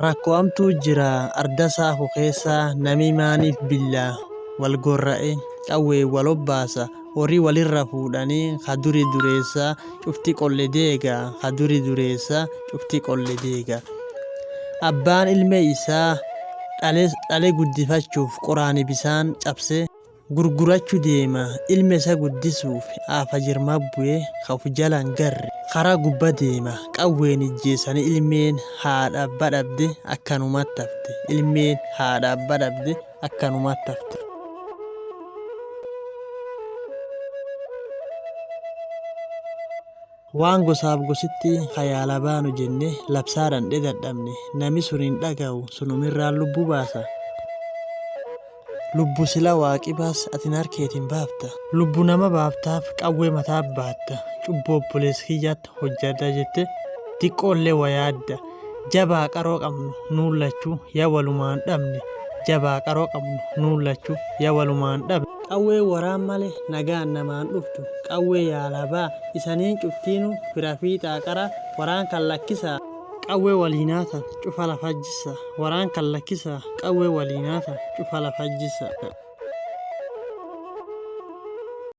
Rakkoomtuu jira ardasaa keessa nami maaniif billaa wal gorra'e qawwee wal obbaasa horii walirra fuudhanii kaduri dureessaa cufti qolle deegaa kaduri dureessaa cufti qolle deegaa. Abbaan ilmee isaa dhale guddifachuuf qoraani bisaan cabsee gurgurachuu deema ilme isa guddisuuf aafa jirma bu'ee of jalan garre karaa gubba deema qawween ijjeessanii ilmeen haadha abbaa dhabde akkanumatti hafte ilmeen haadha abbaa dhabde akkanumatti hafte. Waan gosaaf gositti hayaala baanu jenne labsaadhaan dadhabne nami sun hin dhaga'u sunumirraan lubbuu baasa. Lubbu sila waaqi baas atin harkeetiin baafta. Lubbu nama baaftaaf qawwee mataa baatta. Cubboo obboleessa kiyyaatti hojjadha jette xiqqoollee wayaadda. Jabaa qaroo qabnu nuun lachuu yaa walumaan dhabne. Jabaa qaroo qabnu nuun lachuu yaa walumaan dhabne. Qawwee waraan malee nagaan namaan dhuftu. Qawwee yaalabaa isaniin cuftiinu fira fiixaa qara waraan kan lakkisaa. Qawwee waliinaatan cufa lafajjisa waraan kan lakkisaa qawwee waliinaatan cufa lafajjisa.